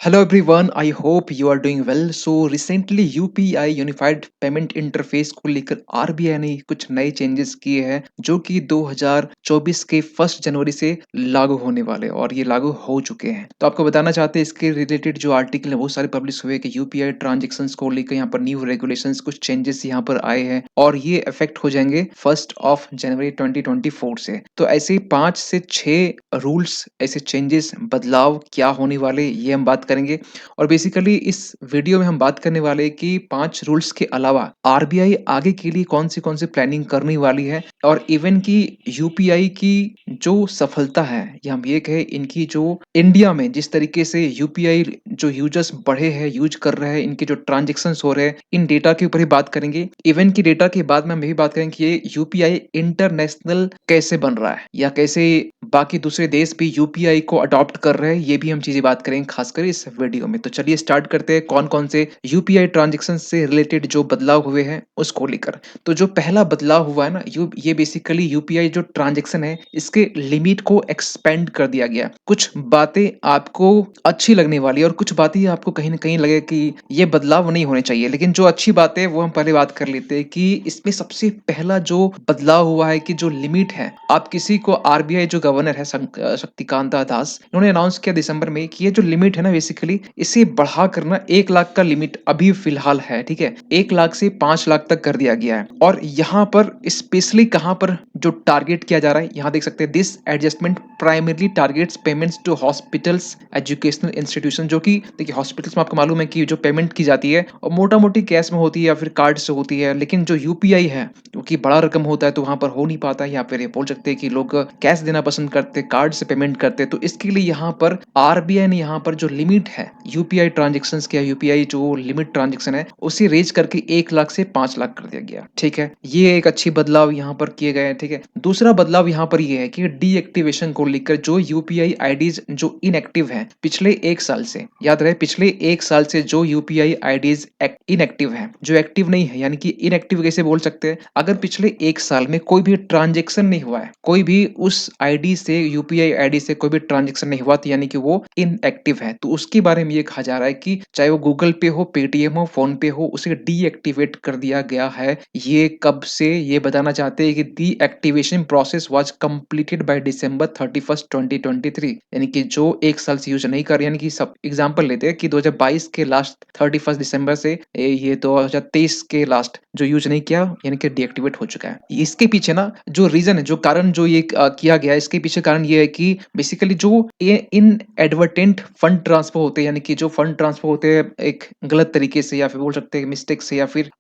Hello everyone, I hope you are doing well. So recently UPI unified payment interface को लेकर RBI ने कुछ नए चेंजेस किए हैं जो कि 2024 के 1 जनवरी से लागू होने वाले हैं और ये लागू हो चुके हैं। तो आपको बताना चाहते हैं इसके रिलेटेड जो आर्टिकल है बहुत सारे पब्लिश हुए कि यूपीआई ट्रांजेक्शन्स को लेकर यहाँ पर न्यू रेगुलेशंस कुछ चेंजेस यहाँ पर आए हैं और ये इफेक्ट हो जाएंगे 1 जनवरी 2024 से। तो ऐसे 5 से 6 रूल्स ऐसे चेंजेस बदलाव क्या होने वाले ये हम बात करेंगे और बेसिकली इस वीडियो में हम बात करने वाले हैं कि 5 रूल्स के अलावा आरबीआई आगे के लिए कौन सी प्लानिंग करने वाली है और इवन की यूपीआई की जो सफलता है या हम ये कहें इनकी जो इंडिया में जिस तरीके से यूपीआई जो यूजर्स बढ़े हैं यूज कर रहे हैं इनके जो ट्रांजेक्शन हो रहे हैं इन डेटा के ऊपर ही बात करेंगे। इवन की डेटा के बाद में हम यही बात करेंगे कि ये यूपीआई इंटरनेशनल कैसे बन रहा है या कैसे बाकी दूसरे देश भी यूपीआई को अडॉप्ट कर रहे हैं, ये भी हम चीजें बात करेंगे खासकर इस वीडियो में। तो चलिए स्टार्ट करते हैं कौन कौन से यूपीआई ट्रांजेक्शन से रिलेटेड जो बदलाव हुए हैं उसको लेकर। तो जो पहला बदलाव हुआ है ना ये बेसिकली यूपीआई जो ट्रांजेक्शन है इसके लिमिट को एक्सपेंड कर दिया गया। कुछ बातें आपको अच्छी लगने वाली है और कुछ बातें आपको कहीं ना कहीं लगे कि ये बदलाव नहीं होने चाहिए, लेकिन जो अच्छी बात है वो हम पहले बात कर लेते हैं कि इसमें सबसे पहला जो बदलाव हुआ है कि जो लिमिट है आप किसी को आरबीआई जो गवर्नर है शक्तिकांता दास इन्होंने अनाउंस किया दिसंबर में कि ये जो लिमिट है ना बेसिकली इसे बढ़ा करना 1 लाख का लिमिट अभी फिलहाल है, ठीक है, 1 लाख से 5 लाख तक कर दिया गया है। और यहाँ पर स्पेशली कहाँ पर जो टारगेट किया जा रहा है यहाँ देख सकते हैं, this adjustment primarily targets payments to hospitals educational institution. जो कि देखिए हॉस्पिटल्स में आपको मालूम है कि जो पेमेंट की जाती है और मोटा मोटी कैश में होती है या फिर कार्ड से होती है, लेकिन जो यूपीआई है क्योंकि बड़ा रकम होता है तो वहां पर हो नहीं पाता है, या फिर ये बोल सकते हैं कि लोग कैश देना पसंद करते, कार्ड से पेमेंट करते। तो इसके लिए यहाँ पर आरबीआई ने यहाँ पर जो लिमिट है यूपीआई ट्रांजेक्शन के, यूपीआई जो लिमिट ट्रांजेक्शन है उसे रेज करके 1 लाख से 5 लाख कर दिया गया, ठीक है। ये एक अच्छी बदलाव यहाँ पर किए गए हैं, ठीक है। दूसरा बदलाव यहाँ पर ये है कि डीएक्टिवेशन को लेकर जो यूपीआई आईडीज जो इनएक्टिव है पिछले 1 साल से, याद रहे पिछले 1 साल से जो यूपीआई आईडीज इनएक्टिव है, जो एक्टिव नहीं है, यानी कि इनएक्टिव कैसे बोल सकते हैं, अगर पिछले 1 साल में कोई भी ट्रांजेक्शन नहीं हुआ है, कोई भी उस आईडी से यूपीआई आईडी से कोई भी ट्रांजेक्शन नहीं हुआ तो यानी कि वो इनएक्टिव है। तो उसके बारे में ये कहा जा रहा है कि चाहे वो गूगल पे हो, पेटीएम हो, फोन पे हो, उसे डीएक्टिवेट कर दिया गया है। ये कब से ये बताना चाहते हैं कि deactivation process was completed by December 31 2023, यानी कि जो 1 साल से यूज नहीं कर, यानी कि सब एग्जांपल लेते हैं कि 2022 के लास्ट 31 दिसंबर से ये 2023 के लास्ट जो यूज नहीं किया यानी कि डीएक्टिवेट हो चुका है। इसके पीछे ना जो रीजन है, जो कारण जो ये किया गया है, इसके पीछे कारण ये है कि बेसिकली जो इन एडवर्टेंट फंड ट्रांसफर होते हैं, यानी कि जो फंड ट्रांसफर होते हैं एक गलत तरीके से या फिर बोल सकते हैं मिस्टेक से या फिर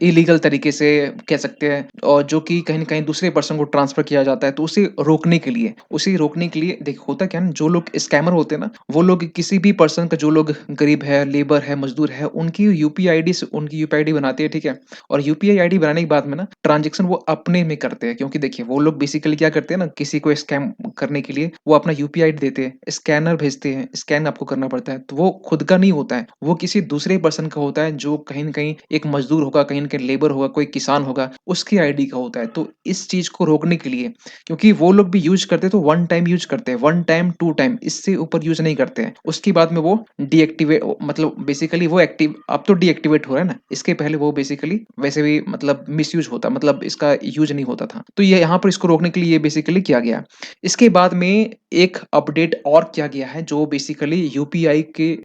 इलीगल तरीके से कह सकते हैं, और जो कि कहीं ना कहीं दूसरे पर्सन को ट्रांसफर किया जाता है, तो उसे रोकने के लिए देख होता क्या है, जो लोग स्कैमर होते हैं ना वो लोग किसी भी पर्सन का, जो लोग गरीब है, लेबर है, मजदूर है, उनकी यूपीआई आईडी से उनकी यूपीआई आईडी बनाते हैं, ठीक है। और यूपीआई आईडी बनाने के बाद में ना ट्रांजेक्शन वो अपने में करते हैं, क्योंकि देखिए वो लोग बेसिकली क्या करते हैं ना, किसी को स्कैम करने के लिए वो अपना यूपीआई आईडी देते हैं, स्कैनर भेजते हैं, स्कैन आपको करना पड़ता है, तो वो खुद का नहीं होता है, वो किसी दूसरे पर्सन का होता है, जो कहीं ना कहीं एक मजदूर होगा, कहीं ना कहीं लेबर होगा, कोई किसान होगा, उसकी आईडी का होता है। तो इस चीज को रोकने के लिए, क्योंकि वो लोग भी यूज करते हैं तो वन टाइम यूज करते हैं, 1 टाइम 2 टाइम, इससे ऊपर यूज नहीं करते हैं, उसके बाद में वो डीएक्टिवेट, मतलब बेसिकली वो एक्टिव अब तो डीएक्टिवेट हो रहा है ना, इसके पहले वो बेसिकली वैसे भी मतलब मिसयूज होता, मतलब इसका यूज नहीं होता था। तो ये यहाँ पर इसको रोकने के लिए ये बेसिकली किया गया। इसके बाद में एक अपडेट और किया गया है जो बेसिकली यूपीआई के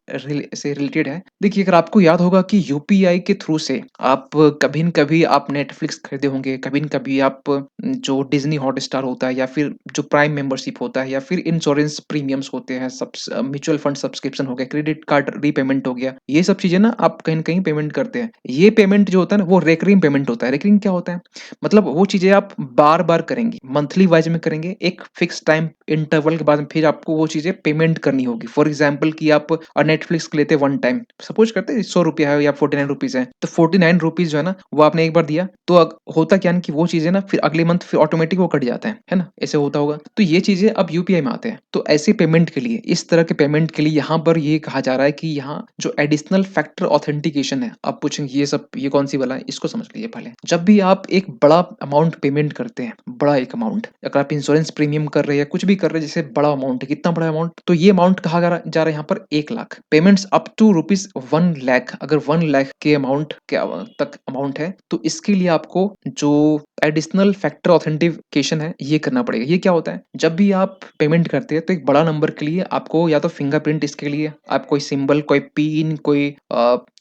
से रिलेटेड है। देखिए अगर आपको याद होगा कि यूपीआई के थ्रू से आप कभी न कभी आप नेटफ्लिक्स खरीदे होंगे, कभी न कभी आप जो डिज्नी हॉटस्टार होता है या फिर जो प्राइम मेंबरशिप होता है या फिर इंश्योरेंस प्रीमियम्स होते हैं, सब म्यूचुअल फंड सब्सक्रिप्शन हो गया, क्रेडिट कार्ड रीपेमेंट हो गया, ये सब चीजें ना आप कहीं न कहीं पेमेंट करते हैं। ये पेमेंट जो होता है ना वो रेकरिंग पेमेंट होता है। रेकरिंग क्या होता है, मतलब वो चीजें आप बार बार करेंगे, मंथली वाइज में करेंगे, एक फिक्स टाइम इंटरवल के बाद में फिर आपको वो चीजें पेमेंट करनी होगी। फॉर एग्जाम्पल कि आप नेटफ्लिक्स लेते वन टाइम, सपोज करते हैं 100 रुपया है या 49 रुपीज है, तो 49 रुपीज जो है ना वो आपने एक बार दिया तो होता क्या है कि वो चीजें ना फिर अगले मंथ फिर ऑटोमेटिक वो कट जाता है ना, ऐसे होता होगा। तो ये चीजें अब यूपीआई में आते हैं। तो ऐसे पेमेंट के लिए, इस तरह के पेमेंट के लिए यहाँ पर ये कहा जा रहा है कि यहाँ जो एडिशनल फैक्टर ऑथेंटिकेशन है, आप पूछेंगे ये सब ये कौन सी वाला है, इसको समझ लीजिए पहले। जब भी आप एक बड़ा अमाउंट पेमेंट करते हैं, बड़ा एक अमाउंट, अगर आप इंश्योरेंस प्रीमियम जिम कर रहे हैं, कुछ भी कर रहे हैं, जैसे बड़ा अमाउंट है, कितना बड़ा अमाउंट, तो ये अमाउंट कहाँ जा रहा है यहाँ पर 1 lakh. Payments up to rupees 1 lakh, अगर 1 लाख के अमाउंट के तक अमाउंट है तो इसके लिए आपको जो एडिशनल फैक्टर ऑथेंटिकेशन है ये करना पड़ेगा। ये क्या होता है, जब भी आप पेमेंट करते हैं तो एक बड़ा नंबर के लिए आपको या तो फिंगरप्रिंट, इसके लिए आप कोई सिंबल, कोई पिन, कोई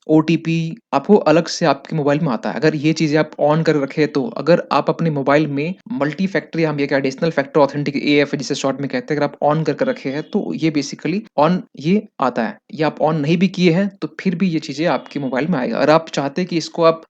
ओटीपी आपको अलग से आपके मोबाइल में आता है। अगर ये चीजें आप ऑन कर रखे तो अगर आप अपने मोबाइल में मल्टी फैक्टर या हम ये एडिशनल फैक्टर ऑथेंटिक एएफ जिसे शॉर्ट में कहते हैं, अगर आप ऑन कर रखे हैं तो ये बेसिकली ऑन ये आता है। ये आप ऑन नहीं भी किए हैं तो फिर भी ये चीजें आपके मोबाइल में आएगा। अगर आप चाहते हैं कि इसको आप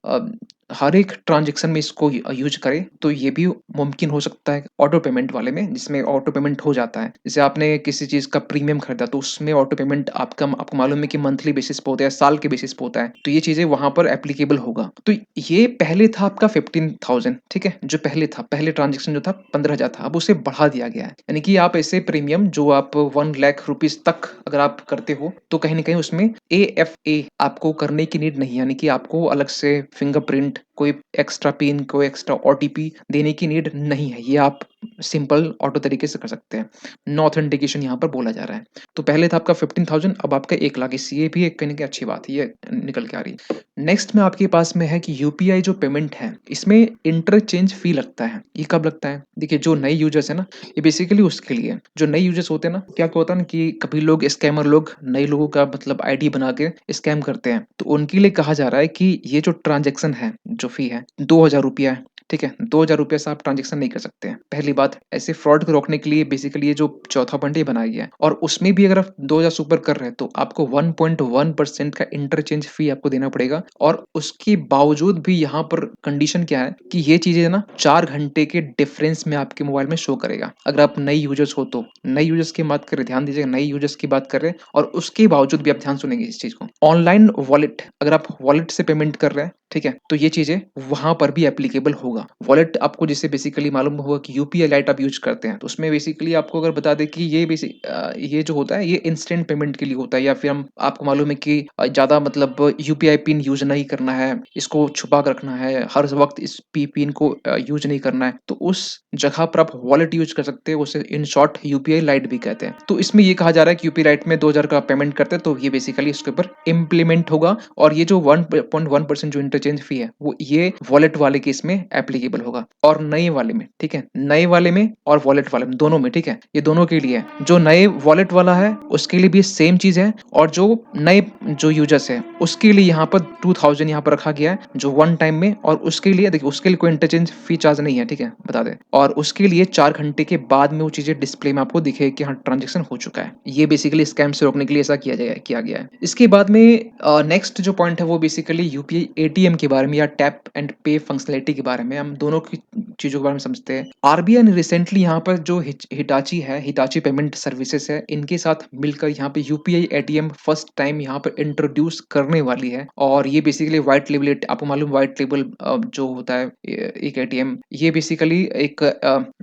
हर एक ट्रांजेक्शन में इसको यूज करें तो ये भी मुमकिन हो सकता है ऑटो पेमेंट वाले में, जिसमें ऑटो पेमेंट हो जाता है। जैसे आपने किसी चीज का प्रीमियम खरीदा तो उसमें ऑटो पेमेंट आपको मालूम है कि मंथली बेसिस पे होता है, साल के बेसिस पे होता है, तो ये चीजें वहां पर एप्लीकेबल होगा। तो ये पहले था आपका 15,000, ठीक है, जो पहले था, पहले ट्रांजेक्शन जो था 15,000 था, अब उसे बढ़ा दिया गया है। यानी कि आप ऐसे प्रीमियम जो आप 1 लाख रुपीज तक अगर आप करते हो तो कहीं ना कहीं उसमें AFA आपको करने की नीड नहीं, यानी कि आपको अलग से फिंगरप्रिंट, कोई एक्स्ट्रा पिन, कोई एक्स्ट्रा ओटीपी देने की नीड नहीं है। ये आप सिंपल ऑटो तरीके से कर सकते हैं। नो ऑथेंटिकेशन यहाँ पर बोला जा रहा है। तो पहले था आपका 15,000, अब आपका 1 लाख। ये भी एक कहने की अच्छी बात है, ये निकल के आ रही है। नेक्स्ट में आपके पास में है कि यूपीआई जो पेमेंट है इसमें इंटरचेंज फी लगता है। ये कब लगता है, देखिए जो नए यूजर्स है ना, ये बेसिकली उसके लिए, जो नए यूजर्स होते हैं ना, क्या क्या होता है ना कि कभी लोग स्कैमर लोग नए लोगों का मतलब आईडी बना के स्कैम करते हैं, तो उनके लिए कहा जा रहा है कि ये जो ट्रांजेक्शन है, जो फी है 2,000 रुपया है, ठीक है, 2,000 रुपये से आप ट्रांजेक्शन नहीं कर सकते हैं। पहली बात, ऐसे फ्रॉड को रोकने के लिए बेसिकली ये जो चौथा पॉइंट ये बनाया गया है, और उसमें भी अगर आप 2,000 से ऊपर कर रहे हैं तो आपको 1.1% का इंटरचेंज फी आपको देना पड़ेगा। और उसके बावजूद भी यहाँ पर कंडीशन क्या है कि ये चीजें ना 4 घंटे के डिफरेंस में आपके मोबाइल में शो करेगा। अगर आप नई यूजर्स हो तो, नई यूजर्स की बात करें, ध्यान दीजिएगा, नई यूजर्स की बात कर रहे हैं, और उसके बावजूद भी आप ध्यान सुनेंगे इस चीज को, ऑनलाइन वॉलेट, अगर आप वॉलेट से पेमेंट कर रहे हैं, ठीक है, तो ये चीजें वहां पर भी एप्लीकेबल होगा। वॉलेट आपको जैसे बेसिकली मालूम होगा कि यूपीआई लाइट आप यूज करते हैं, तो उसमें बेसिकली आपको अगर बता दें कि ये जो होता है ये इंस्टेंट पेमेंट के लिए होता है, या फिर हम आपको मालूम है कि ज्यादा मतलब यूपीआई पिन यूज नहीं करना है, इसको छुपा कर रखना है, हर वक्त इस पिन को यूज नहीं करना है, तो उस जगह पर आप वॉलेट यूज कर सकते हैं। उसे इन शॉर्ट यूपीआई लाइट भी कहते हैं। तो इसमें ये कहा जा रहा है कि यूपीआई लाइट में 2,000 का पेमेंट करते हैं तो ये बेसिकली इसके ऊपर इम्प्लीमेंट होगा, और ये जो 1.1% जो इंटरचेंज फी है वो ये वॉलेट वाले केस में एप्लीकेबल होगा, और नए वाले में, ठीक है, नए वाले में और वॉलेट वाले में, दोनों में, ठीक है, ये दोनों के लिए है। जो नए वॉलेट वाला है उसके लिए भी सेम चीज है, और जो नए जो यूजर्स है उसके लिए यहाँ पर 2,000 यहाँ पर रखा गया है जो वन टाइम में, और उसके लिए देखिए उसके लिए कोई इंटरचेंज फी चार्ज नहीं है, ठीक है, बता दें, और उसके लिए 4 घंटे के बाद में वो चीजें डिस्प्ले में आपको दिखे कि हाँ ट्रांजेक्शन हो चुका है। ये बेसिकली स्कैम से रोकने के लिए ऐसा किया गया है। इसके बाद में नेक्स्ट जो पॉइंट है वो बेसिकली यूपीआई एटीएम के बारे में, या टैप एंड पे फंक्शनलिटी के बारे में, हम दोनों की चीजों के बारे में समझते हैं। आरबीआई ने रिसेंटली यहाँ पर जो हिटाची है, हिटाची पेमेंट सर्विसेज है, इनके साथ मिलकर यहाँ पे यूपीआई एटीएम फर्स्ट टाइम यहाँ पर इंट्रोड्यूस करने वाली है। और ये बेसिकली व्हाइट लेबल, आपको मालूम व्हाइट लेबल जो होता है एक एटीएम, ये बेसिकली एक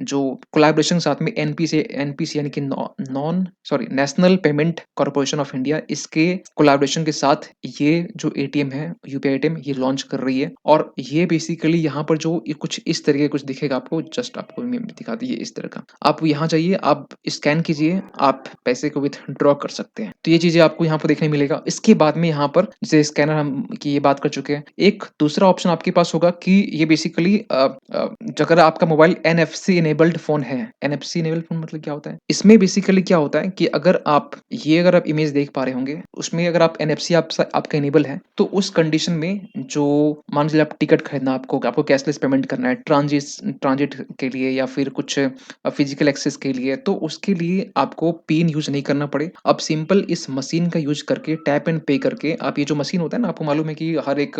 जो कोलैबोरेशन साथ में एनपीसी यानी कि non sorry national payment corporation of India, इसके कोलैबोरेशन के साथ ये जो एटीएम है, यूपीआई एटीएम, ये लॉन्च कर रही है। और ये बेसिकली यहाँ पर जो कुछ इस तरीके कुछ दिखेगा आपको, जस्ट आपको दिखा दी इस तरह का, आप यहाँ जाइए, आप स्कैन कीजिए, आप पैसे को विथड्रॉ कर सकते हैं। तो ये चीजें आपको यहाँ पर देखने मिलेगा। इसके बाद में यहाँ पर जैसे स्कैनर हम की ये बात कर चुके हैं, एक दूसरा ऑप्शन आपके पास होगा कि ये बेसिकली अगर आपका मोबाइल एनएफसी इनेबल्ड फोन है, एनएफसी इनेबल्ड फोन मतलब क्या होता है, इसमें बेसिकली क्या होता है कि अगर आप इमेज देख पा रहे होंगे, उसमें अगर आप एनएफसी आपका इनेबल है तो उस कंडीशन में जो मान लीजिए आप टिकट खरीदना, आपको कैशलेस पेमेंट करना है ट्रांजिट के लिए या फिर कुछ फिजिकल एक्सेस के लिए, तो उसके लिए आपको पिन यूज नहीं करना पड़े। आप सिंपल इस मशीन का यूज करके टैप एंड पे करके, आप ये जो मशीन होता है ना, आपको मालूम है कि हर एक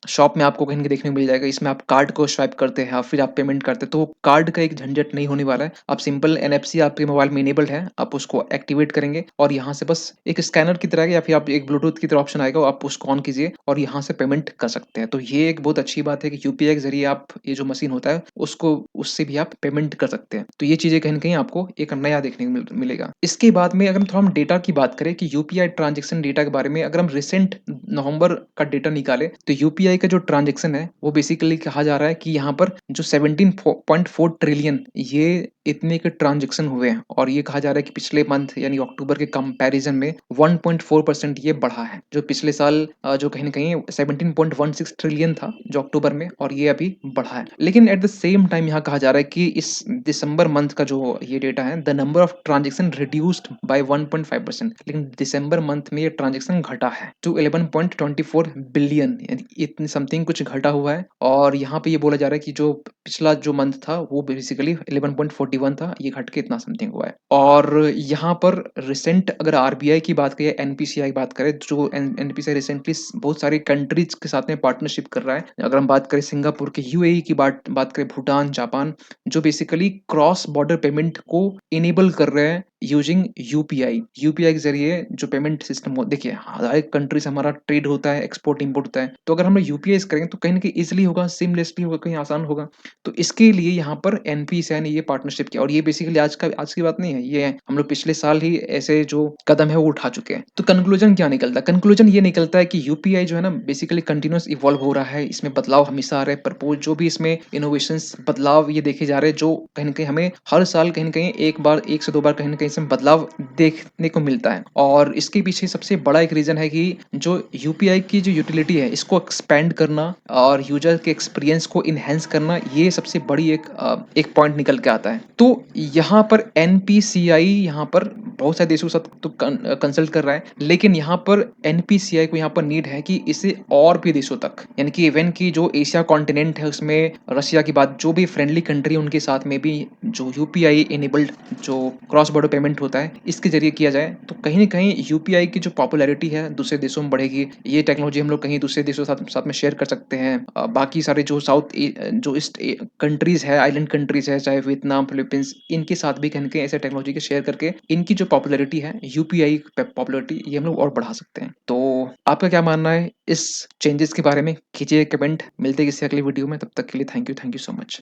शॉप में आपको कहीं ना देखने को मिल जाएगा, इसमें आप कार्ड को स्वाइप करते हैं फिर आप पेमेंट करते हैं, तो कार्ड का एक झंझट नहीं होने वाला है। आप सिंपल एनएफसी आपके मोबाइल में इनेबल्ड है, आप उसको एक्टिवेट करेंगे और यहाँ से बस एक स्कैनर की तरह या फिर आप एक ब्लूटूथ की तरह ऑप्शन आएगा, आप उसको ऑन कीजिए और यहाँ से पेमेंट कर कर सकते हैं। तो ये एक बहुत अच्छी बात है कि यूपीआई के ज़रिए आप ये जो मशीन होता है उसको उससे भी आप पेमेंट कर सकते हैं। तो ये चीज़ें कहीं न कहीं आपको एक नया देखने को मिलेगा। इसके बाद में अगर थोड़ा हम डेटा की बात करें कि यूपीआई ट्रांज़ैक्शन डेटा के बारे में अगर हम रिसेंट नवंबर का डेटा निकालें, तो यूपीआई का जो ट्रांज़ैक्शन है वो बेसिकली कहा जा रहा है कि यहाँ पर जो 17.4 ट्रिलियन ये इतने के ट्रांज़ैक्शन हुए हैं और ये कहा जा रहा है कि पिछले मंथ यानी अक्टूबर के कंपैरिज़न में 1.4% ये बढ़ा है। जो पिछले साल जो कहीं न कहीं 17.16 ट्रिलियन था जो अक्टूबर में और ये अभी बढ़ा है। लेकिन एट द सेम टाइम यहाँ कहा जा रहा है कि इस दिसंबर मंथ का जो ये डेटा है, the number of transaction reduced by 1.5%, लेकिन दिसंबर मंथ में ये ट्रांज़ैक्शन घटा है टू 11.24 बिलियन, यानी इतनी समथिंग कुछ घटा हुआ है। और यहाँ पे ये बोला जा रहा है कि जो पिछला जो मंथ था वो बेसिकली 11.41 था, ये घट के इतना समथिंग हुआ है। और यहाँ पर रिसेंट अगर आरबीआई की बात करें, एनपीसीआई की बात करें, जो एनपीसीआई रिसेंटली बहुत सारी कंट्रीज के साथ में पार्टनरशिप कर रहा है। अगर हम बात करें सिंगापुर के, यूएई की बात करें, भूटान, जापान, जो बेसिकली क्रॉस बॉर्डर पेमेंट को इनेबल कर रहे हैं यूजिंग यूपीआई। यूपीआई के जरिए जो पेमेंट सिस्टम हो, देखिए हर एक कंट्री से हमारा ट्रेड होता है, एक्सपोर्ट इंपोर्ट होता है, तो अगर हम लोग यूपीआई करेंगे तो कहीं ना कहीं इजिली होगा, सिमलेसली होगा, कहीं आसान होगा। तो इसके लिए यहाँ पर एनपीसीआई ने ये पार्टनरशिप किया और ये बेसिकली आज की बात नहीं है, ये हम लोग पिछले साल ही ऐसे जो कदम है वो उठा चुके हैं। तो कंक्लूजन क्या निकलता है? कंक्लूजन ये निकलता है कि यूपीआई जो है ना बेसिकली कंटिन्यूस इवॉल्व हो रहा है, इसमें बदलाव हमेशा आ रहे हैं, प्रपोज जो भी इसमें इनोवेशंस बदलाव ये देखे जा रहे हैं, जो कहीं ना कहीं हमें हर साल कहीं ना कहीं एक से दो बार कहीं ना कहीं इसमें बदलाव देखने को मिलता है। और इसके पीछे सबसे बड़ा एक रीजन है कि जो यूपीआई की जो यूटिलिटी है इसको एक्सपेंड करना और यूजर के एक्सपीरियंस को इनहेंस करना, ये सबसे बड़ी एक पॉइंट निकल के आता है। तो यहाँ पर एनपीसीआई यहाँ पर बहुत सारे देशों के साथ तो कंसल्ट कर रहा है, लेकिन यहाँ पर एनपीसीआई को यहाँ पर नीड है कि इसे और भी देशों तक, यानी कि इवन की जो एशिया कॉन्टिनेंट है उसमें रशिया की बात, जो भी फ्रेंडली कंट्री है उनके साथ में भी जो यूपीआई इनेबल्ड जो क्रॉस बॉर्डर पेमेंट होता है इसके जरिए किया जाए, तो कहीं ना कहीं यूपीआई की जो पॉपुलैरिटी है दूसरे देशों में बढ़ेगी। ये टेक्नोलॉजी हम लोग कहीं दूसरे देशों के साथ में शेयर कर सकते हैं। बाकी सारे जो जो ईस्ट कंट्रीज है, आइलैंड कंट्रीज है, चाहे वियतनाम, फिलीपींस, इनके साथ भी कहीं ना कहीं ऐसे टेक्नोलॉजी के शेयर करके इनकी जो पॉपुलैरिटी है, यूपीआई पॉपुलैरिटी, ये हम लोग और बढ़ा सकते हैं। तो आपका क्या मानना है इस चेंजेस के बारे में? कीजिए कमेंट। मिलते हैं किसी अगली वीडियो में, तब तक के लिए थैंक यू सो मच।